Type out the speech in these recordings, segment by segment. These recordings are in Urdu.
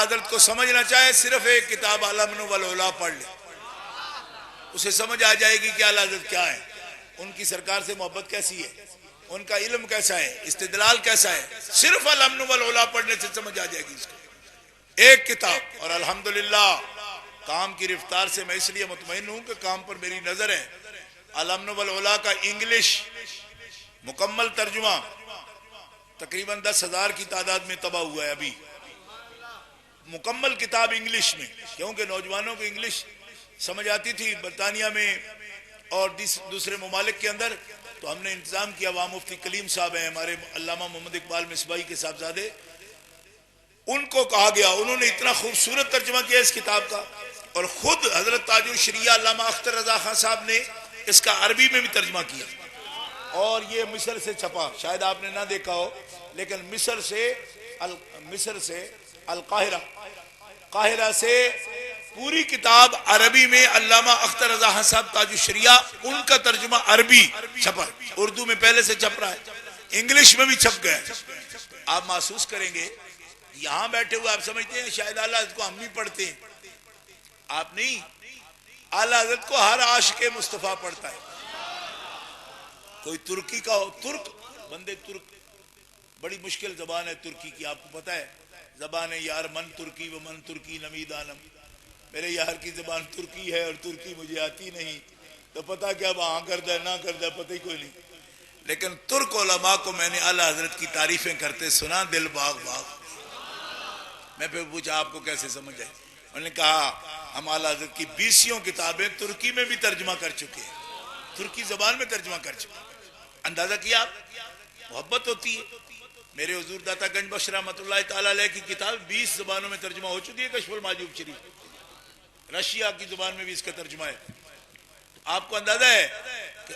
حضرت کو سمجھنا چاہے صرف ایک کتاب علم والعلا پڑھ لے، اسے سمجھ آ جائے گی کہ اعلیٰ حضرت کیا ہے، ان کی سرکار سے محبت کیسی ہے، ان کا علم کیسا ہے، استدلال کیسا ہے، صرف علم والعلا پڑھنے سے سمجھ آ جائے گی اس کو ایک کتاب۔ اور الحمدللہ کام کی رفتار سے میں اس لیے مطمئن ہوں کہ کام پر میری نظر ہے۔ علم والعلا کا انگلش مکمل ترجمہ تقریباً 10,000 کی تعداد میں طبع ہوا ہے ابھی، مکمل کتاب انگلش میں، کیونکہ نوجوانوں کو انگلش سمجھ آتی تھی برطانیہ میں اور دوسرے ممالک کے اندر، تو ہم نے انتظام کیا، وہاں مفتی کلیم صاحب ہیں ہمارے، علامہ محمد اقبال مصباحی کے صاحبزادے، ان کو کہا گیا، انہوں نے اتنا خوبصورت ترجمہ کیا اس کتاب کا، اور خود حضرت تاج الشریعہ علامہ اختر رضا خان صاحب نے اس کا عربی میں بھی ترجمہ کیا، اور یہ مصر سے چھپا، شاید آپ نے نہ دیکھا ہو، لیکن مصر سے قاہرہ سے پوری کتاب عربی میں علامہ اختر رضا خان صاحب تاج الشریعہ، ان کا ترجمہ عربی چھپا، اردو میں پہلے سے چھپ رہا ہے، انگلش میں بھی چھپ گیا ہے۔ آپ محسوس کریں گے یہاں بیٹھے ہوئے آپ سمجھتے ہیں شاید اعلیٰ حضرت کو ہم بھی پڑھتے ہیں، آپ نہیں، اعلیٰ حضرت کو ہر عاشق مصطفیٰ پڑھتا ہے۔ کوئی ترکی کا ہو، ترک بندے، ترک بڑی مشکل زبان ہے ترکی کی، آپ کو پتہ ہے، زبان ہے یار من ترکی و من ترکی نمی دانم، میرے یار کی زبان ترکی ہے اور ترکی مجھے آتی نہیں، تو پتہ کیا وہاں کرتا ہے نہ کرتا ہے پتہ ہی کوئی نہیں، لیکن ترک علماء کو میں نے اعلیٰ حضرت کی تعریفیں کرتے سنا، دل باغ باغ۔ میں پھر پوچھا آپ کو کیسے سمجھ آئے، انہوں نے کہا ہم اعلیٰ حضرت کی 20 کتابیں ترکی میں بھی ترجمہ کر چکے ہیں، ترکی زبان میں ترجمہ کر چکے ہیں۔ اندازہ کیا آپ، محبت ہوتی ہے۔ میرے حضور داتا گنج بخش رحمۃ اللہ تعالی علیہ کی کتاب 20 زبانوں میں ترجمہ ہو چکی ہے، کشف المحجوب شریف، رشیا کی زبان میں بھی اس کا ترجمہ ہے۔ آپ کو اندازہ ہے کہ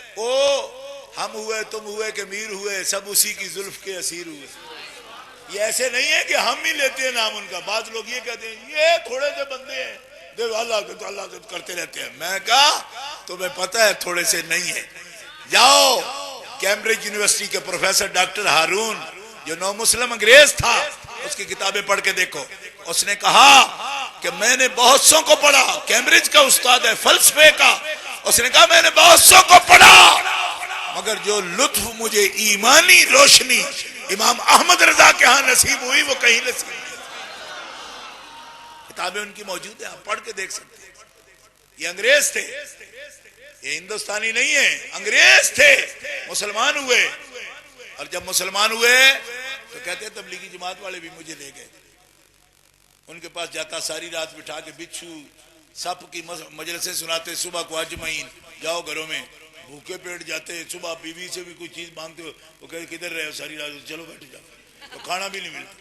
ہم ہوئے تم ہوئے کہ میر ہوئے، سب اسی کی زلف کے اسیر ہوئے۔ یہ ایسے نہیں ہے کہ ہم ہی لیتے ہیں نام ان کا، بعض لوگ یہ کہتے ہیں یہ تھوڑے سے بندے ہیں اللہ کرتے رہتے ہیں، میں کہا تمہیں پتہ ہے تھوڑے سے نہیں ہے، جاؤ کیمبرج یونیورسٹی کے پروفیسر ڈاکٹر ہارون جو نو مسلم انگریز تھا، اس کی کتابیں پڑھ کے دیکھو، اس نے کہا کہ میں نے بہت سو کو پڑھا، کیمبرج کا استاد ہے فلسفے کا، اس نے کہا میں نے بہت سو کو پڑھا، مگر جو لطف مجھے ایمانی روشنی امام احمد رضا کے ہاں نصیب ہوئی وہ کہیں نصیب نہیں۔ کتابیں ان کی موجود ہیں، آپ پڑھ کے دیکھ سکتے ہیں۔ یہ انگریز تھے، یہ ہندوستانی نہیں ہیں، انگریز تھے، مسلمان ہوئے، اور جب مسلمان ہوئے تو کہتے ہیں تبلیغی جماعت والے بھی مجھے لے گئے، ان کے پاس جاتا ساری رات بٹھا کے بچھو سپ کی مجلسیں سناتے، صبح کو اجمعین جاؤ گھروں میں، بھوکے پیٹ جاتے، صبح بیوی سے بھی کوئی چیز مانگتے ہو، وہ کہتے کدھر رہے ہو ساری رات، چلو بیٹھ جاؤ، تو کھانا بھی نہیں ملتا۔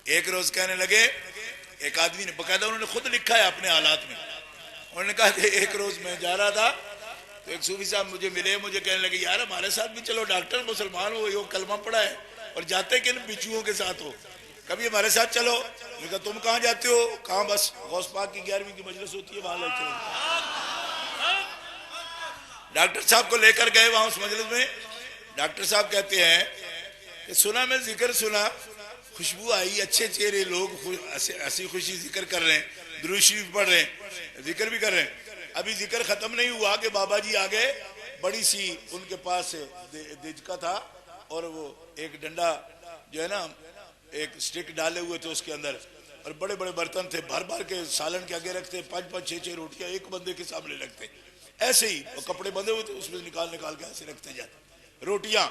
ایک روز کہنے لگے، ایک آدمی نے باقاعدہ انہوں نے خود لکھا ہے اپنے حالات میں، انہوں نے کہا کہ ایک روز میں جا رہا تھا تو ایک صوفی صاحب مجھے ملے، مجھے کہنے لگے یار ہمارے ساتھ بھی چلو، ڈاکٹر مسلمان ہو، یہ کلمہ پڑھا ہے اور جاتے کن بچوؤں کے ساتھ ہو، کبھی ہمارے ساتھ چلو۔ میں کہا تم کہاں جاتے ہو؟ کہاں بس غوث پاک کی 11ویں کی مجلس ہوتی ہے وہاں لے چلو۔ ڈاکٹر صاحب کو لے کر گئے وہاں اس مجلس میں، ڈاکٹر صاحب کہتے ہیں کہ سنا میں ذکر سنا، خوشبو آئی، اچھے چہرے لوگ ہنسی خوشی ذکر کر رہے ہیں، درود شریف پڑھ رہے ہیں، ذکر بھی کر رہے ہیں، ابھی ذکر ختم نہیں ہوا کہ بابا جی آگے، بڑی سی ان کے پاس دجکا تھا اور وہ ایک ڈنڈا جو ہے نا ایک سٹک ڈالے ہوئے تھے اس کے اندر، اور بڑے بڑے برتن تھے، بھر بھر کے سالن کے آگے رکھتے، 5-5 6-6 روٹیاں ایک بندے کے سامنے رکھتے، ایسے ہی کپڑے بندے ہوئے تھے اس میں نکال کے ایسے رکھتے جاتے روٹیاں۔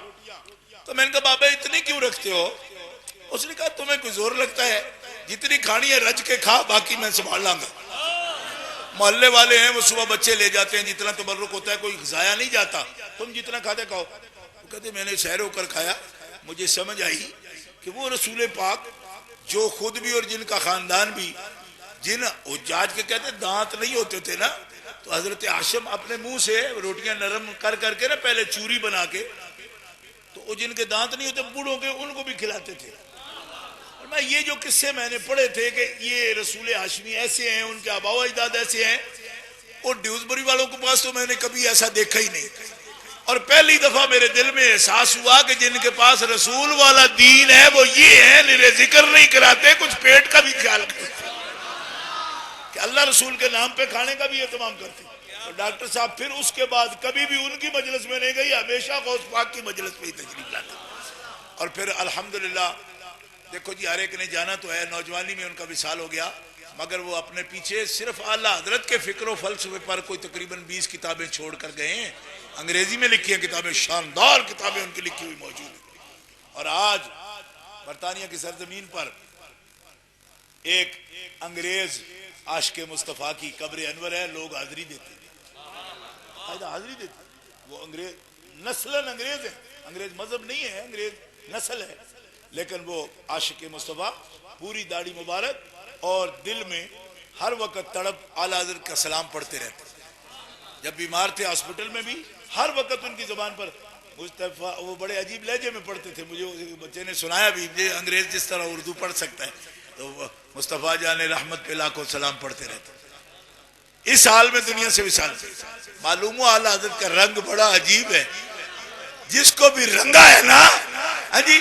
تو میں نے کہا بابا اتنی کیوں رکھتے ہو؟ اس نے کہا تمہیں کوئی زور لگتا ہے؟ جتنی کھانی ہے رج کے کھا، باقی میں سنبھال لاں گا۔ محلے والے ہیں وہ صبح بچے لے جاتے ہیں، جتنا تبرک ہوتا ہے کوئی ضائع نہیں جاتا، تم جتنا کھاتے کھاؤ۔ وہ کہتے میں نے سیر ہو کر کھایا، مجھے سمجھ آئی کہ وہ رسول پاک جو خود بھی اور جن کا خاندان بھی، جن حجاج کے کہتے دانت نہیں ہوتے تھے نا، تو حضرت ہاشم اپنے منہ سے روٹیاں نرم کر کے نا پہلے چوری بنا کے، تو وہ جن کے دانت نہیں ہوتے بوڑھوں کے ان کو بھی کھلاتے تھے۔ اور میں یہ جو قصے میں نے پڑھے تھے کہ یہ رسول ہاشمی ایسے ہیں، ان کے آباء و اجداد ایسے ہیں، اور ڈیوزبری والوں کے پاس تو میں نے کبھی ایسا دیکھا ہی نہیں۔ اور پہلی دفعہ میرے دل میں احساس ہوا کہ جن کے پاس رسول والا دین ہے وہ یہ ہے، میرے ذکر نہیں کراتے، کچھ پیٹ کا بھی خیال کرتے کہ اللہ رسول کے نام پہ کھانے کا بھی اہتمام کرتے. اور ڈاکٹر صاحب پھر اس کے بعد کبھی بھی ان کی مجلس میں نہیں گئی، ہمیشہ غوث پاک کی مجلس میں ہی تشریف لاتے. اور پھر الحمدللہ دیکھو جی، ہر ایک نے جانا تو ہے، نوجوانی میں ان کا وصال ہو گیا، مگر وہ اپنے پیچھے صرف اعلیٰ حضرت کے فکر و فلسفے پر کوئی تقریباً 20 کتابیں چھوڑ کر گئے ہیں. انگریزی میں لکھی ہیں کتابیں، شاندار کتابیں ان کی لکھی ہوئی موجود ہیں. اور آج برطانیہ کی سرزمین پر ایک انگریز عاشق مصطفیٰ کی قبر انور ہے، لوگ حاضری دیتے ہیں، حاضری دیتے ہیں. وہ انگریز نسلاً انگریز ہیں، انگریز مذہب نہیں ہے، انگریز نسل ہے، لیکن وہ عاشق مصطفیٰ، پوری داڑھی مبارک، اور دل میں ہر وقت تڑپ اعلیٰ حضرت کا سلام پڑھتے رہتے. جب بیمار تھے ہاسپٹل میں بھی ہر وقت ان کی زبان پر مصطفیٰ، وہ بڑے عجیب لہجے میں پڑھتے تھے، مجھے بچے نے سنایا بھی، یہ انگریز جس طرح اردو پڑھ سکتا ہے تو مصطفیٰ جان رحمت پہ لاکھوں سلام پڑھتے رہتے. اس حال میں دنیا سے وصال. معلوم ہوا اعلیٰ حضرت کا رنگ بڑا عجیب ہے، جس کو بھی رنگا ہے نا جی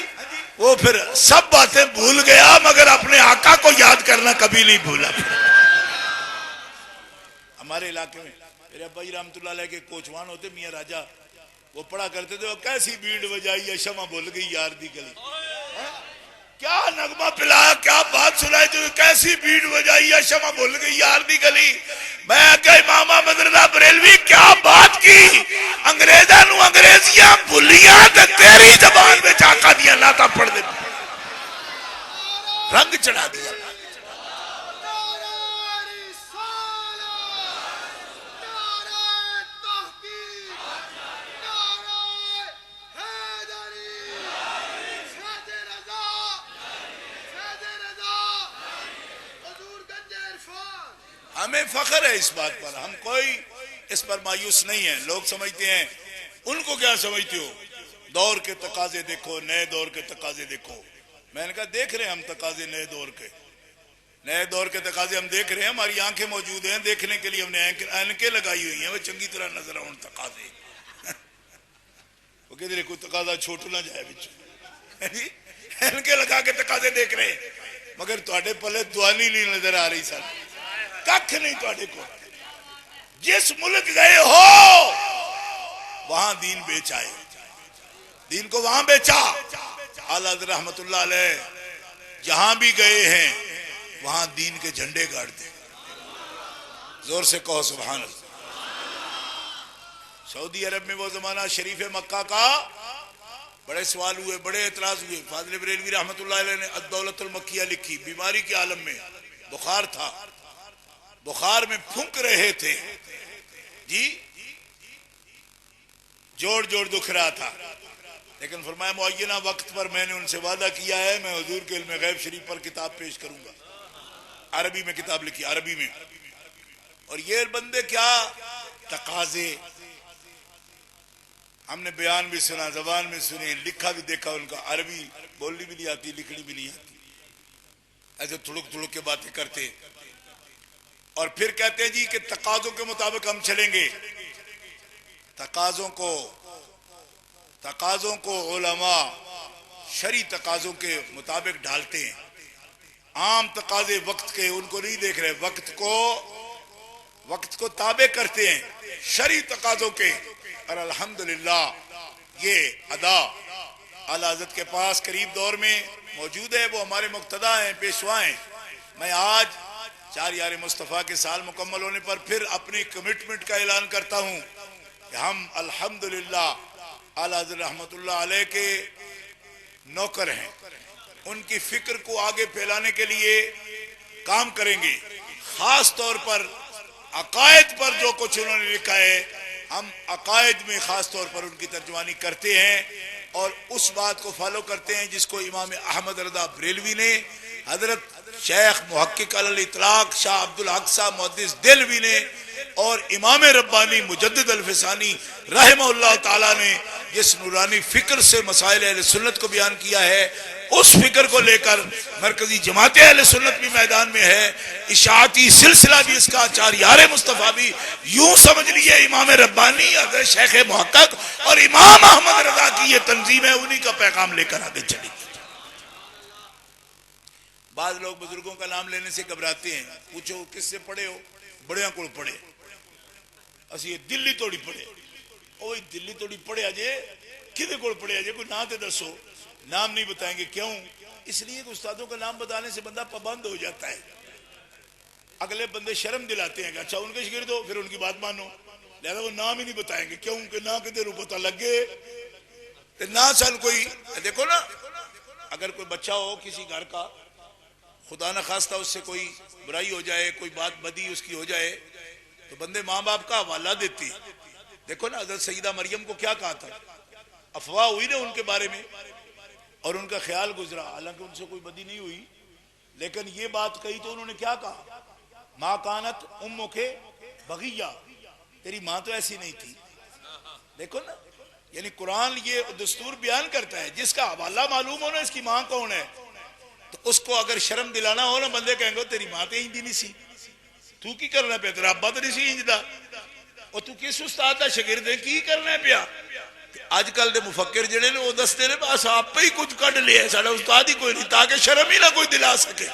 وہ پھر سب باتیں بھول گیا، مگر اپنے آقا کو یاد کرنا کبھی نہیں بھولا. ہمارے علاقے میں میرے ابا جی رحمت اللہ علیہ کے کوچوان ہوتے میاں راجہ، وہ پڑھا کرتے تھے، وہ کیسی بیڑ بجائی ہے شمع بھول گئی یار دی گلی. کیا نغمہ پلایا، کیا بات سنائی تو کیسی بیڑ بجائی ہے شمع بھول گئی یار دی گلی. میں کہ امام احمد رضا بریلوی کیا بات کی، انگریزاں نو انگریزیاں بھولیاں تے تیری زبان میں آقا دیاں نعتاں پڑھ دے، رنگ چڑھا دیا. ہمیں فخر ہے اس بات پر، ہم کوئی اس پر مایوس نہیں ہیں. لوگ سمجھتے ہیں، ان کو کیا سمجھتے ہو، دور کے تقاضے دیکھو، نئے دور کے تقاضے دیکھو. میں نے کہا دیکھ رہے ہیں ہم تقاضے نئے دور کے، نئے دور کے تقاضے ہم دیکھ رہے ہیں، ہماری آنکھیں موجود ہیں دیکھنے کے لیے، ہم نے اینکیں لگائی ہوئی ہیں، وہ چنگی طرح نظر آؤں تقاضے. وہ کہتے کوئی تقاضا چھوٹ نہ جائے بچوں، اینکیں لگا کے تقاضے دیکھ رہے ہیں، مگر تواڈے پلے دوانی نہیں نظر آ رہی سر، ککھ نہیں تواڈے کو. جس ملک گئے ہو وہاں دین بیچ آئے، دین کو وہاں بیچا. اعلیٰ حضرت رحمت اللہ علیہ جہاں بھی گئے ہیں وہاں دین کے جھنڈے گاڑ دے. زور سے کہو سبحان اللہ. سعودی عرب میں وہ زمانہ شریف مکہ کا بڑے سوال ہوئے، بڑے اعتراض ہوئے. فاضل بریلوی رحمت اللہ علیہ نے الدولت المکیہ لکھی. بیماری کے عالم میں بخار تھا، بخار میں پھونک رہے تھے جی، جوڑ جوڑ دکھ رہا تھا، لیکن فرمایا معینہ وقت پر میں نے ان سے وعدہ کیا ہے میں حضور کے علم غیب شریف پر کتاب پیش کروں گا. عربی میں کتاب لکھی، عربی میں. اور یہ بندے کیا تقاضے، ہم نے بیان بھی سنا، زبان میں سنی، لکھا بھی دیکھا ان کا. عربی بولنی بھی نہیں آتی، لکھنی بھی نہیں آتی، ایسے تھڑک تھڑک کے باتیں کرتے. اور پھر کہتے ہیں جی کہ تقاضوں کے مطابق ہم چلیں گے. تقاضوں کو علماء شرعی تقاضوں کے مطابق ڈالتے ہیں. عام تقاضے وقت کے ان کو نہیں دیکھ رہے، وقت کو تابع کرتے ہیں شرعی تقاضوں کے. اور الحمدللہ یہ ادا اعلیٰ حضرت کے پاس قریب دور میں موجود ہے، وہ ہمارے مقتدا ہیں، پیشوا ہیں. میں آج 4 یار مصطفیٰ کے سال مکمل ہونے پر پھر اپنی کمٹمنٹ کا اعلان کرتا ہوں کہ ہم الحمدللہ اعلیٰ حضرت رحمت اللہ علیہ کے نوکر ہیں. ان کی فکر کو آگے پھیلانے کے لیے کام کریں گے. خاص طور پر عقائد پر جو کچھ انہوں نے لکھا ہے، ہم عقائد میں خاص طور پر ان کی ترجمانی کرتے ہیں اور اس بات کو فالو کرتے ہیں جس کو امام احمد رضا بریلوی نے، حضرت شیخ محقق علی الاطلاق شاہ عبدالحق صاحب محدث دہلوی نے، اور امام ربانی مجدد الفسانی رحمہ اللہ تعالیٰ نے جس نورانی فکر سے مسائل اہل سنت کو بیان کیا ہے، اس فکر کو لے کر مرکزی جماعت اہل سنت بھی میدان میں ہے، اشاعتی سلسلہ بھی اس کا چاریار مصطفیٰ بھی، یوں سمجھ لیے امام ربانی حضرت شیخ محقق اور امام احمد رضا کی یہ تنظیم ہے، انہی کا پیغام لے کر آگے چلی۔ بعض لوگ بزرگوں کا نام لینے سے گھبراتے ہیں، پوچھو کس سے پڑھے ہو؟ بڑیاں کو پڑھے، اسی یہ دلی توڑی پڑھے، اوہ دلی توڑی پڑھے اجے کدے کو پڑھے اجے، کوئی نام تے دسو، نام نہیں بتائیں گے، کیوں؟ اس لیے کہ استادوں کا نام بتانے سے بندہ پابند ہو جاتا ہے، اگلے بندے شرم دلاتے ہیں کہ اچھا ان کے شاگرد ہو پھر ان کی بات مانو، لہذا وہ نام ہی نہیں بتائیں گے، کیوں کہ نہ کدے رو پتہ لگے نہ سن کوئی۔ دیکھو نا، اگر کوئی بچہ ہو کسی گھر کا، خدا نہ خواستہ اس سے کوئی برائی ہو جائے، کوئی بات بدی اس کی ہو جائے، تو بندے ماں باپ کا حوالہ دیتے۔ دیکھو نا حضرت سیدہ مریم کو کیا کہا تھا، افواہ ہوئی نا ان کے بارے میں اور ان کا خیال گزرا، حالانکہ ان سے کوئی بدی نہیں ہوئی، لیکن یہ بات کہی تو انہوں نے کیا کہا، ماں کانت امک بغیہ، تیری ماں تو ایسی نہیں تھی۔ دیکھو نا، یعنی قرآن یہ دستور بیان کرتا ہے، جس کا حوالہ معلوم ہونا اس کی ماں کون ہے، تو اس کو اگر شرم دلانا ہو نا، بندے کہیں گے تیری ماں تے ہی نہیں سی، تو کی کرنا پیا، تیرا ابا تو نہیں سی انجدا، اور تو کس استاد دا شاگرد ہے، کی کرنا پیا۔ آج کل دے مفکر جڑے نے وہ دستے نے بس آپ پہ ہی کچھ کٹ لیا ہے، ساڑھا استاد ہی کوئی نہیں، تاکہ شرم ہی نہ کوئی دلا سکے،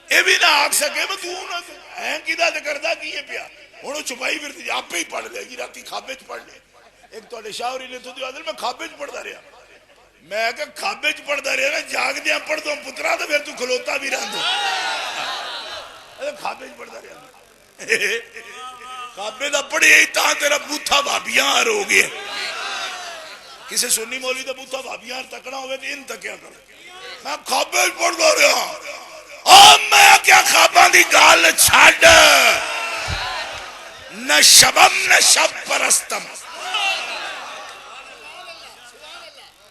اے بھی نہ آگ سکے میں تو نہ ہیں کدھا دے کردہ کیے پیا، انہوں چھپائی پھر دی آپ پہ ہی پڑھ لے گی، راتی خوابے چ پڑھ لے۔ ایک تو شاوری نے تو دیو آدھر میں خوابے چ پڑھ دا رہا، میں کہ خوابے چ پڑھ دا رہا نا، جاگ دیا پڑھ دو پترا تو پھر تو کھلوتا بھی رہن دو، خوابے چ پڑھ دا رہا، خوابے دا پڑھے ہی تاں تیرا بوتھا بھابیاں آر ہو گئے۔ کسے سنی مولی دا بوتھا بھابیاں آر تکنا ہوئے تو ان تکیا کرو، میں خوابے چ پڑھ دا رہا، اور میں کیا خواباں دی گال چھاڑ، نہ شبم نہ شب پرستم۔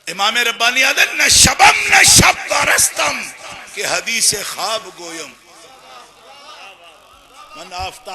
امام ربانی آدھے نہ شبم نہ شب پرستم کہ حدیث خواب گویم، من آفتاب